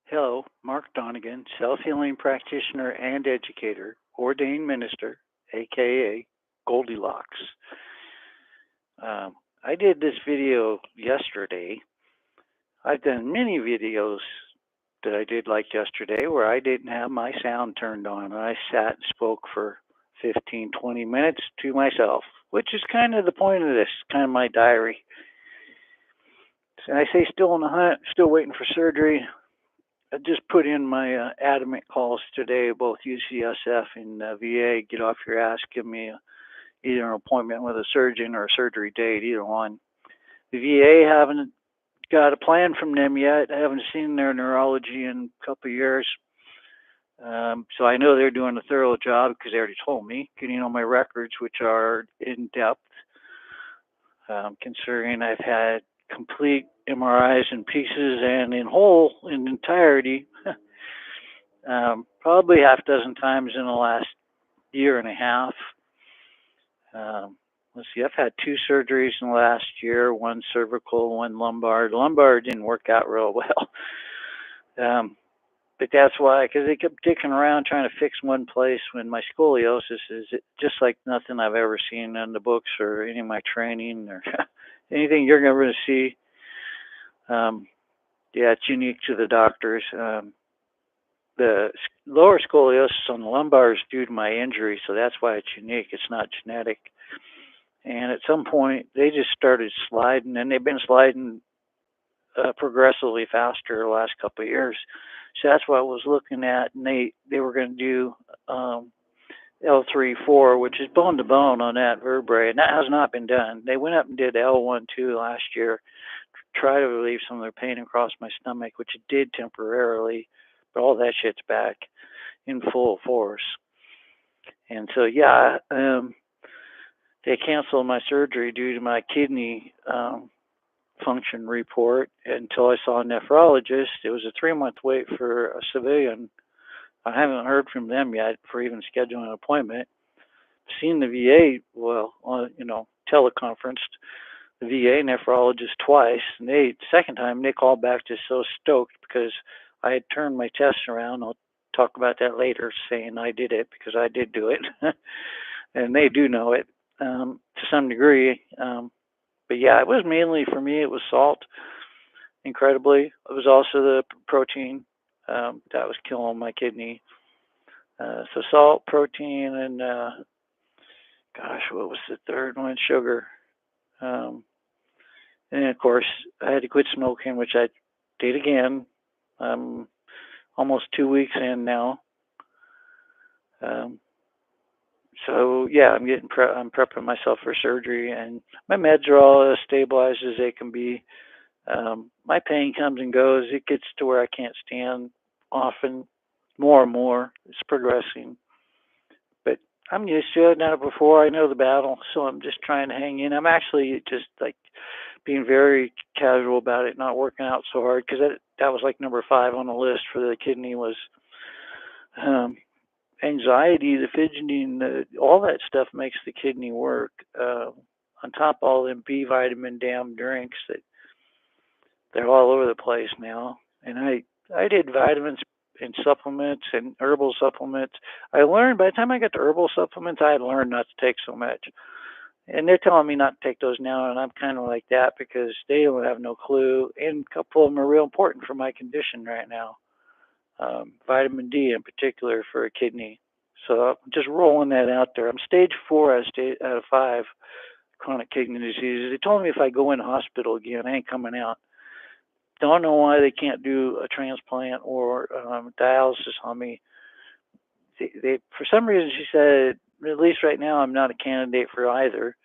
Hello, Mark Donegan, self-healing practitioner and educator, ordained minister, aka Goldilocks. I did this video yesterday. I've done many videos that I did like yesterday where I didn't have my sound turned on. I sat and spoke for 15, 20 minutes to myself, which is kind of the point of this, kind of my diary. And I say still on the hunt, still waiting for surgery. I just put in my adamant calls today, both UCSF and VA. Get off your ass, give me either an appointment with a surgeon or a surgery date, either one. The VA haven't got a plan from them yet. I haven't seen their neurology in a couple of years. So I know they're doing a thorough job because they already told me, getting all my records, which are in depth, considering I've had complete MRIs in pieces and in whole, in entirety, probably half a dozen times in the last year and a half. Let's see, I've had two surgeries in the last year, one cervical, one lumbar. The lumbar didn't work out real well. But that's why, because they kept dicking around trying to fix one place when my scoliosis is just like nothing I've ever seen in the books or any of my training or anything you're going to see. Yeah, it's unique to the doctors. The lower scoliosis on the lumbar is due to my injury, so that's why it's unique. It's not genetic. And at some point, they just started sliding, and they've been sliding progressively faster the last couple of years. So that's what I was looking at, and they were going to do L3-4, which is bone to bone on that vertebrae, and that has not been done. They went up and did L1-2 last year, to try to relieve some of their pain across my stomach, which it did temporarily, but all that shit's back in full force. And so, yeah, they canceled my surgery due to my kidney function report until I saw a nephrologist. It was a 3-month wait for a civilian. I haven't heard from them yet for even scheduling an appointment. Seen the VA, well, teleconferenced the VA nephrologist twice, and second time they called back just so stoked because I had turned my tests around. I'll talk about that later, saying I did it because I did do it, and they do know it to some degree. But yeah, it was mainly for me. It was salt, incredibly. It was also the protein that was killing my kidney. So salt, protein, and gosh, what was the third one? Sugar. And of course, I had to quit smoking, which I did again. I'm almost 2 weeks in now. So yeah, I'm prepping myself for surgery, and my meds are all as stabilized as they can be. My pain comes and goes. It gets to where I can't stand often, more and more. It's progressing, but I'm used to it. I've done it before. I know the battle, so I'm just trying to hang in. I'm actually just like being very casual about it, not working out so hard, because that was like number 5 on the list for the kidney was anxiety, the fidgeting, all that stuff makes the kidney work. On top of all them B vitamin damn drinks that they're all over the place now. And I did vitamins and supplements and herbal supplements. I learned by the time I got to herbal supplements, I had learned not to take so much. And they're telling me not to take those now, and I'm kind of like that because they don't have no clue. And a couple of them are real important for my condition right now. Vitamin D in particular for a kidney. So I'm just rolling that out there. I'm stage 4 out of 5 chronic kidney disease. They told me if I go in the hospital again, I ain't coming out. Don't know why they can't do a transplant or dialysis on me. They for some reason, she said, at least right now, I'm not a candidate for either.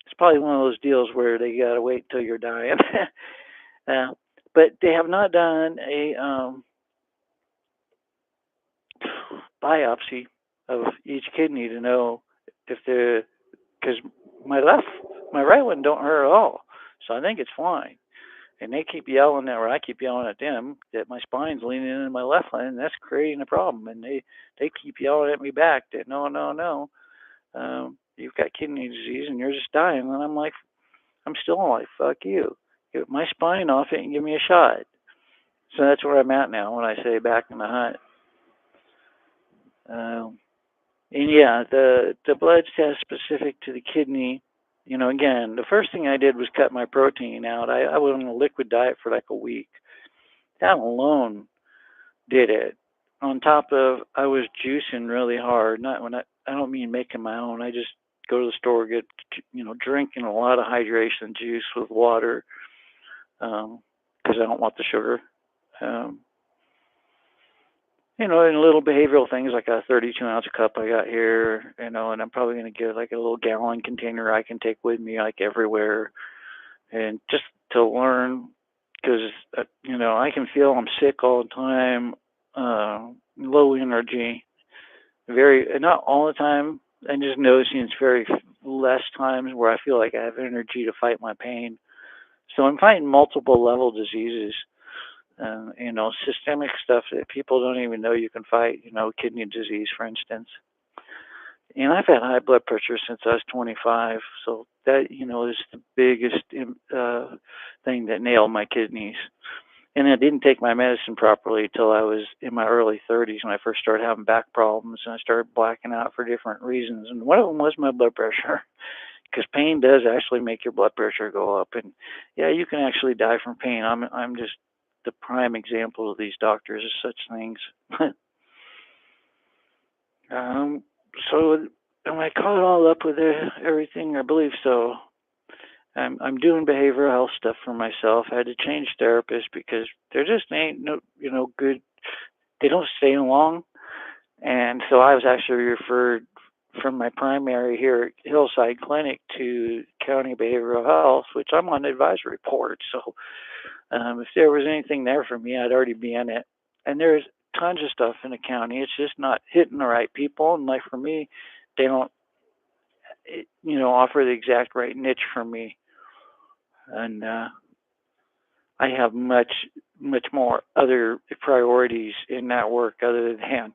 It's probably one of those deals where they got to wait until you're dying. But they have not done a biopsy of each kidney to know if they're, because my right one don't hurt at all, so I think it's fine. And they keep yelling at, or I keep yelling at them that my spine's leaning into my left leg, and that's creating a problem. And they keep yelling at me back that no, you've got kidney disease and you're just dying. And I'm like, I'm still like, fuck you. Get my spine off it and give me a shot. So that's where I'm at now when I say back in the hunt. Um, and yeah, the blood test specific to the kidney. Again, the first thing I did was cut my protein out. I went on a liquid diet for like a week. That alone did it. On top of I was juicing really hard. Not when I don't mean making my own. I just go to the store, get drinking a lot of hydration juice with water because I don't want the sugar. Um, and little behavioral things like a 32-ounce cup I got here, and I'm probably going to get like a little gallon container I can take with me like everywhere, and just to learn because I can feel I'm sick all the time, low energy, very not all the time. I'm just noticing it's very less times where I feel like I have energy to fight my pain. So I'm fighting multiple level diseases, systemic stuff that people don't even know you can fight. Kidney disease, for instance. And I've had high blood pressure since I was 25, so that is the biggest thing that nailed my kidneys. And I didn't take my medicine properly until I was in my early 30s when I first started having back problems and I started blacking out for different reasons. And one of them was my blood pressure, because pain does actually make your blood pressure go up. And yeah, you can actually die from pain. I'm just the prime example of these doctors of such things. um, so am I caught all up with everything? I believe so. I'm doing behavioral health stuff for myself. I had to change therapists because there just ain't no good. They don't stay long, and so I was actually referred from my primary here at Hillside Clinic to County Behavioral Health, which I'm on the advisory board. So if there was anything there for me, I'd already be in it. And there's tons of stuff in the county. It's just not hitting the right people. And like for me, they don't, offer the exact right niche for me. And I have much more other priorities in that work other than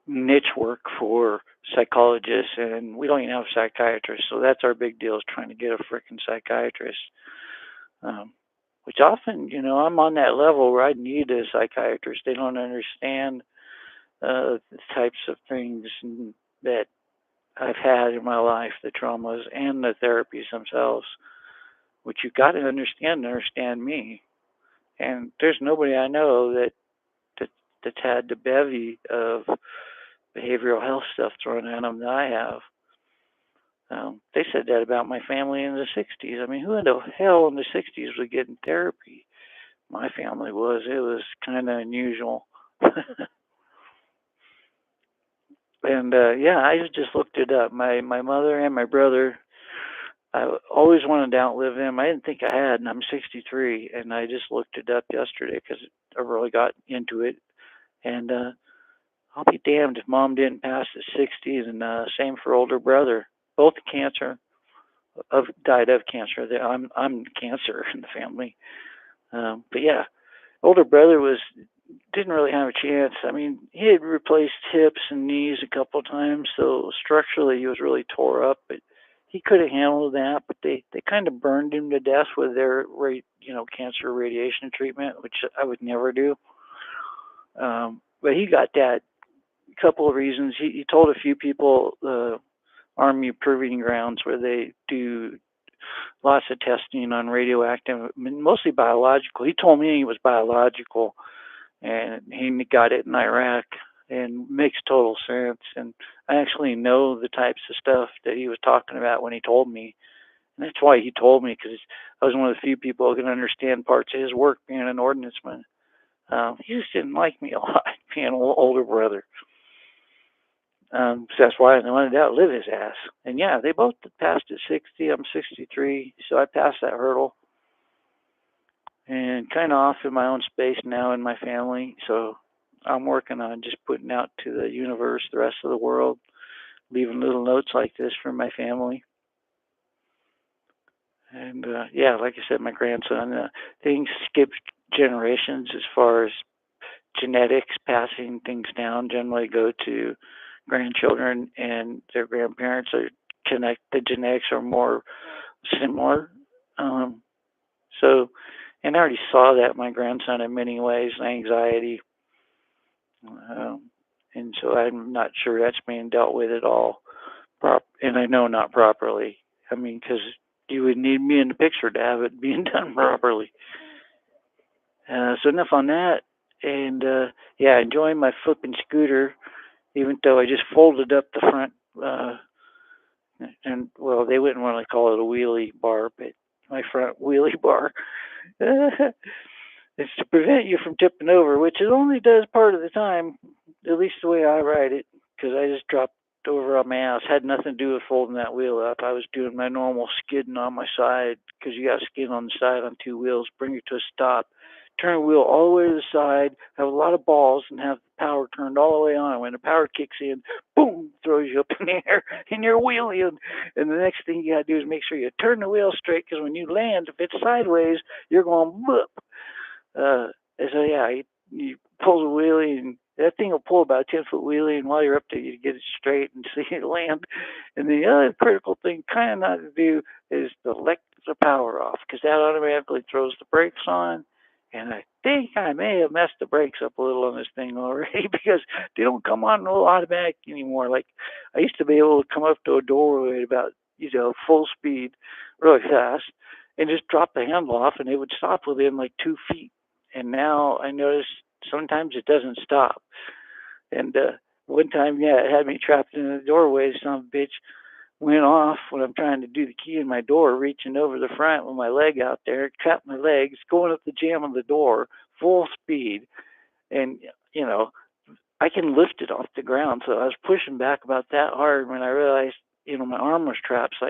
niche work for psychologists, and we don't even have psychiatrists. So that's our big deal, is trying to get a freaking psychiatrist. Which often, I'm on that level where I need a psychiatrist. They don't understand the types of things that I've had in my life, the traumas and the therapies themselves, which you've got to understand me. And there's nobody I know that's had the bevy of behavioral health stuff thrown at them that I have. They said that about my family in the 60s. I mean, who in the hell in the 60s was getting therapy? My family was. It was kind of unusual. And yeah, I just looked it up. My mother and my brother, I always wanted to outlive them. I didn't think I had, and I'm 63, and I just looked it up yesterday because I really got into it. And I'll be damned if mom didn't pass the 60s, and same for older brother. Both cancer, died of cancer. I'm cancer in the family. But yeah, older brother didn't really have a chance. I mean, he had replaced hips and knees a couple of times, so structurally he was really tore up. But he could have handled that. But they kind of burned him to death with their cancer radiation treatment, which I would never do. But he got that. A couple of reasons. He told a few people, Army Proving Grounds, where they do lots of testing on radioactive, mostly biological. He told me he was biological, and he got it in Iraq, and makes total sense. And I actually know the types of stuff that he was talking about when he told me. And that's why he told me, because I was one of the few people who can understand parts of his work being an ordnanceman. He just didn't like me a lot, being an older brother. So that's why I wanted to outlive his ass. And yeah, they both passed at 60. I'm 63, so I passed that hurdle. And kind of off in my own space now in my family. So I'm working on just putting out to the universe, the rest of the world, leaving little notes like this for my family. And yeah, like I said, my grandson, things skip generations as far as genetics, passing things down, generally go to grandchildren, and their grandparents are the genetics are more similar. So And I already saw that my grandson in many ways, anxiety, um, and so I'm not sure that's being dealt with at all. And I know not properly. I mean, because you would need me in the picture to have it being done properly. So enough on that. And yeah, enjoying my flipping scooter, even though I just folded up the front. And well, they wouldn't want to call it a wheelie bar, but my front wheelie bar. It's to prevent you from tipping over, which it only does part of the time, at least the way I ride it, because I just dropped over on my ass. Had nothing to do with folding that wheel up. I was doing my normal skidding on my side, because you got to skid on the side on two wheels, bring it to a stop, turn the wheel all the way to the side, have a lot of balls, and have the power turned all the way on. When the power kicks in, boom, throws you up in the air, and you're wheeling. And the next thing you got to do is make sure you turn the wheel straight, because when you land, if it's sideways, you're going boop. Uh, so yeah, you pull the wheelie, and that thing will pull about a 10-foot wheelie, and while you're up there, you get it straight and see it land. And the other critical thing, kind of not to do, is to let the power off, because that automatically throws the brakes on. And I think I may have messed the brakes up a little on this thing already because they don't come on no automatic anymore. Like I used to be able to come up to a doorway at about full speed, really fast, and just drop the handle off, and it would stop within like 2 feet. And now I notice sometimes it doesn't stop. And one time, yeah, it had me trapped in the doorway. Some bitch went off when I'm trying to do the key in my door, reaching over the front with my leg out there, trapped my legs, going up the jamb of the door, full speed. And, you know, I can lift it off the ground. So I was pushing back about that hard when I realized, my arm was trapped. So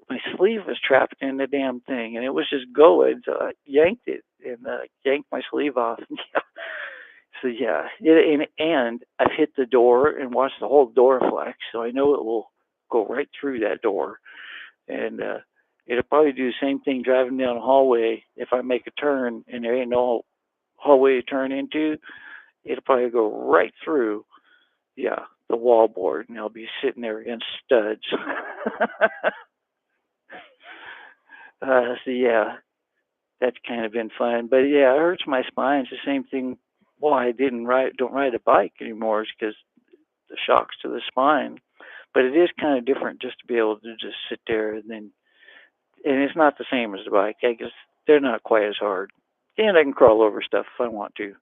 my sleeve was trapped in the damn thing, and it was just going. So I yanked it and yanked my sleeve off. So yeah, and I've hit the door and watched the whole door flex, so I know it will go right through that door, and it'll probably do the same thing driving down a hallway. If I make a turn and there ain't no hallway to turn into, it'll probably go right through, yeah, the wallboard, and I'll be sitting there against studs. So yeah, that's kind of been fun. But yeah, it hurts my spine. It's the same thing. Why I don't ride a bike anymore is because the shocks to the spine. But it is kind of different just to be able to just sit there and it's not the same as the bike. I guess they're not quite as hard. And I can crawl over stuff if I want to.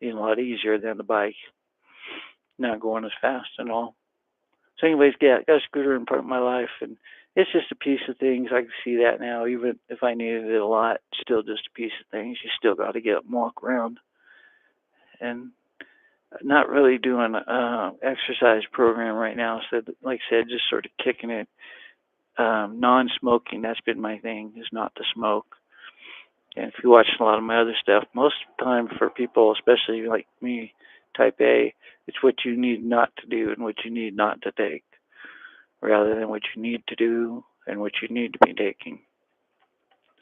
It's a lot easier than the bike. Not going as fast and all. So anyways, yeah, I got a scooter in part of my life, and it's just a piece of things. I can see that now. Even if I needed it a lot, it's still just a piece of things. You still got to get up and walk around. And not really doing exercise program right now. So like I said, just sort of kicking it. Non-smoking, that's been my thing, is not to smoke. And if you watch a lot of my other stuff, most of the time for people, especially like me, type A, it's what you need not to do and what you need not to take, rather than what you need to do and what you need to be taking.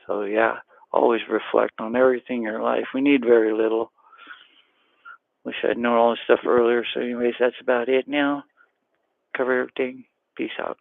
So yeah, always reflect on everything in your life. We need very little. Wish I'd known all this stuff earlier. So anyways, that's about it now. Cover everything. Peace out.